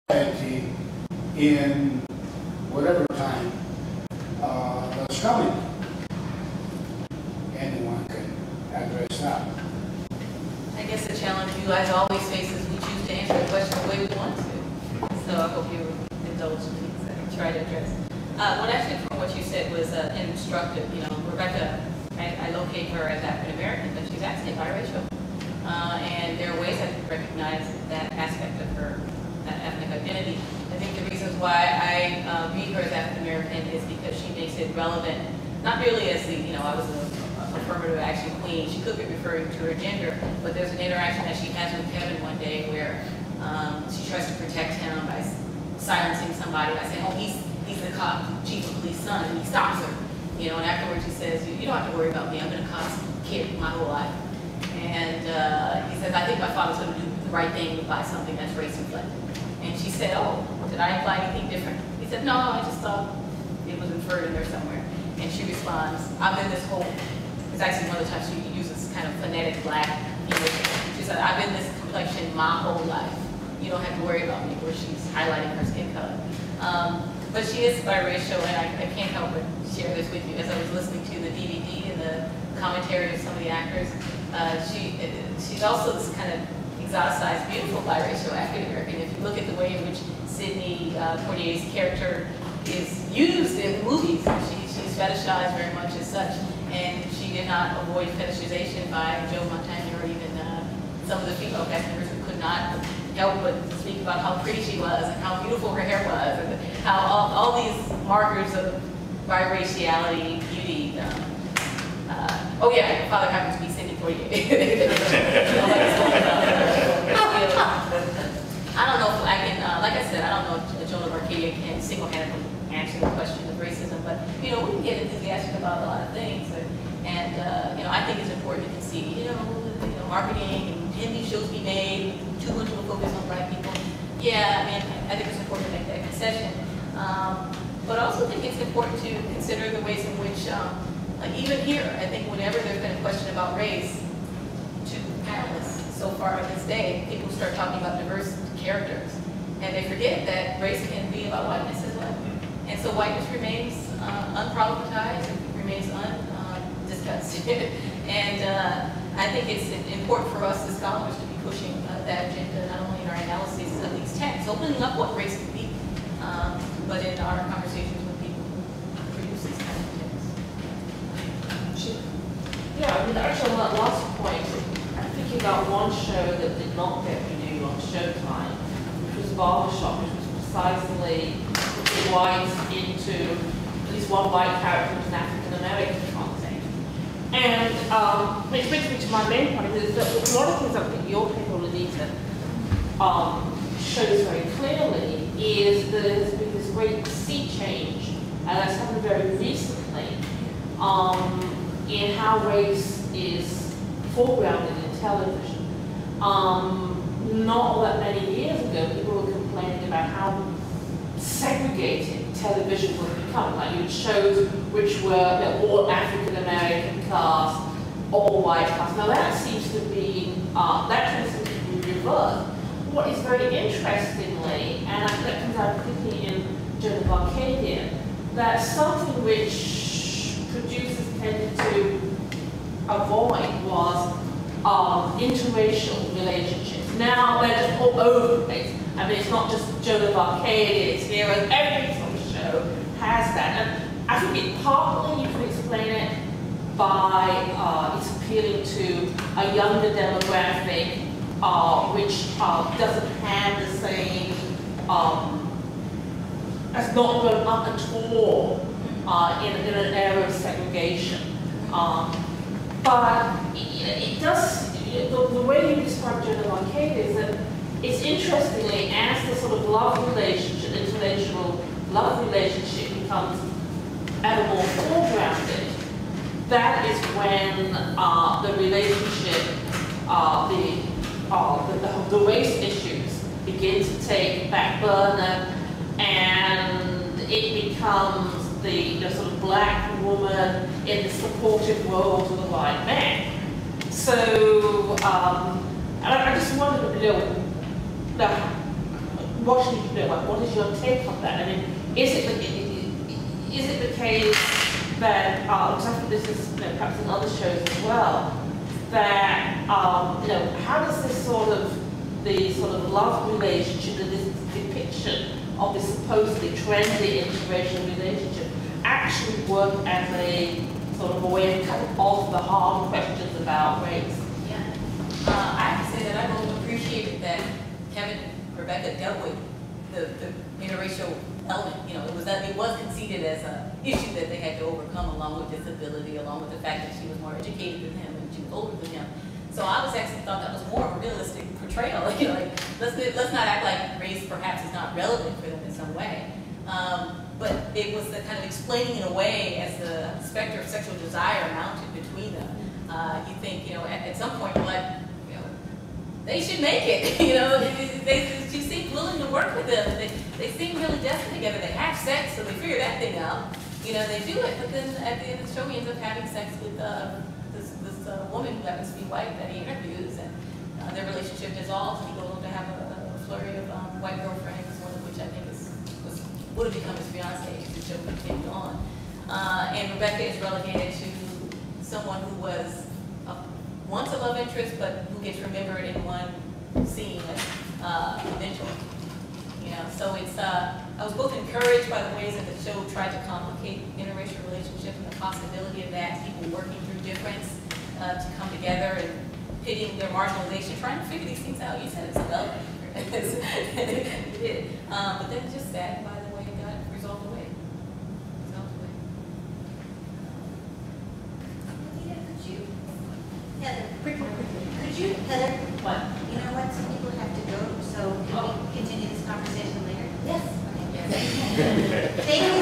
society in whatever time that's coming. Anyone can address that. I guess the challenge you guys always face is we choose to answer the question the way we want to. So I hope you indulge me and try to address. What actually from what you said was instructive. You know, Rebecca, I locate her as African American, but she's actually biracial. And there are ways I can recognize that aspect of her ethnic identity. I think the reasons why I read her as African American is because she makes it relevant, not really as the, you know, I was an affirmative action queen. She could be referring to her gender, but there's an interaction that she has with Kevin one day where she tries to protect him by silencing somebody by saying, oh, he's the cop, chief of police son, and he stops her. You know, and afterwards he says, you don't have to worry about me, I've been a cop's kid my whole life. And he says, I think my father's going to do the right thing by something that's race reflected. And she said, oh, did I imply anything different? He said, no, I just thought it was inferred in there somewhere. And she responds, I've been this whole, it's actually one of the times she uses kind of phonetic black English. She said, I've been this complexion my whole life. You don't have to worry about me, where she's highlighting her skin color. But she is biracial, and I can't help but share this with you. As I was listening to the DVD and the commentary of some of the actors, she's also this kind of exoticized, beautiful biracial African American. If you look at the way in which Sidney Poitier's character is used in the movies, she's fetishized very much as such, and she did not avoid fetishization by Joe Montana or even some of the female cast members who could not help but speak about how pretty she was and how beautiful her hair was, and how all these markers of biraciality, beauty. Oh yeah, my father happens to be Sidney Poitier. I don't know if I can, like I said, I don't know if Joan of Arcadia can single-handedly answer the question of racism, but you know, we can get enthusiastic about a lot of things, and you know, I think it's important to concede, you know, marketing and Hindi shows be made, too much of a focus on black people. Yeah, I mean, I think it's important to make that concession, but I also think it's important to consider the ways in which, like even here, I think whenever there's been a question about race, to panelists so far in this day, people start talking about diverse characters, and they forget that race can be about whiteness as well. And so whiteness remains unproblematized, it remains undiscussed. And I think it's important for us as scholars to be pushing that agenda, not only in our analysis of these texts, opening up what race can be, but in our conversations with people who produce these kind of texts. Yeah, I mean, actually on that last point, I'm thinking about one show that did not get renewed on Showtime, which was Barbershop, which was precisely putting white into at least one white character who was an African American content. And which brings me to my main point, is that one of the things I think your paper, Lanita, shows very clearly is that there's been this great sea change, and that's happened very recently, in how race is foregrounded in television. Not all that many years ago, people were complaining about how segregated television was become. Like you had shows which were all African American cast, all white cast. Now that seems to be reversed. What is very interestingly, and that comes out particularly in Joan of Arcadia, that something which producers tended to avoid was interracial relationships. Now they're just all over the place. I mean, it's not just Joan of Arcadia, it's here, and every sort of show has that. And I think it partly you can explain it by it's appealing to a younger demographic which doesn't have the same, has not grown up at all in an era of segregation. But it does, the way you describe Joan of Arcadia is that it's interestingly, as the sort of love relationship, interracial love relationship becomes ever more foregrounded, that is when the relationship, the race issues begin to take back burner, and it becomes the sort of black woman in the supportive role to the white man. So, and I just wondered, what should you know? What is your take on that? I mean, is it the case that, because I think this is, perhaps in other shows as well, that how does this the sort of love relationship and this depiction of this supposedly trendy interracial relationship actually work as a sort of a way of cutting off the hard questions about race? Yeah. I have to say that I really appreciated that Kevin and Rebecca dealt with the interracial element. It was conceded as an issue that they had to overcome, along with disability, along with the fact that she was more educated than him and she was older than him. So I was actually thought that was more of a realistic portrayal. Let's not act like race perhaps is not relevant for them in some way. But it was the kind of explaining in a way as the specter of sexual desire mounted between them. You think, at some point you're like, they should make it. She seemed willing to work with them. They seem really destined together. They have sex, so they figure that thing out. They do it, but then at the end of the show, he ends up having sex with this woman who happens to be white that he interviews, and their relationship dissolves, and he goes on to have a flurry of white girlfriends, one of which I think would have become his fiance if the show continued on. And Rebecca is relegated to someone who was once a love interest, but who gets remembered in one scene eventually. So it's I was both encouraged by the ways that the show tried to complicate interracial relationships and the possibility of that, people working through difference to come together and pitting their marginalization, trying to figure these things out. You said it's developing. You did. But then just saddened by the way it got resolved away. Heather, could you, Heather? What? You know what, some people have to go, so can we continue this conversation later? Yes. Okay. Thank you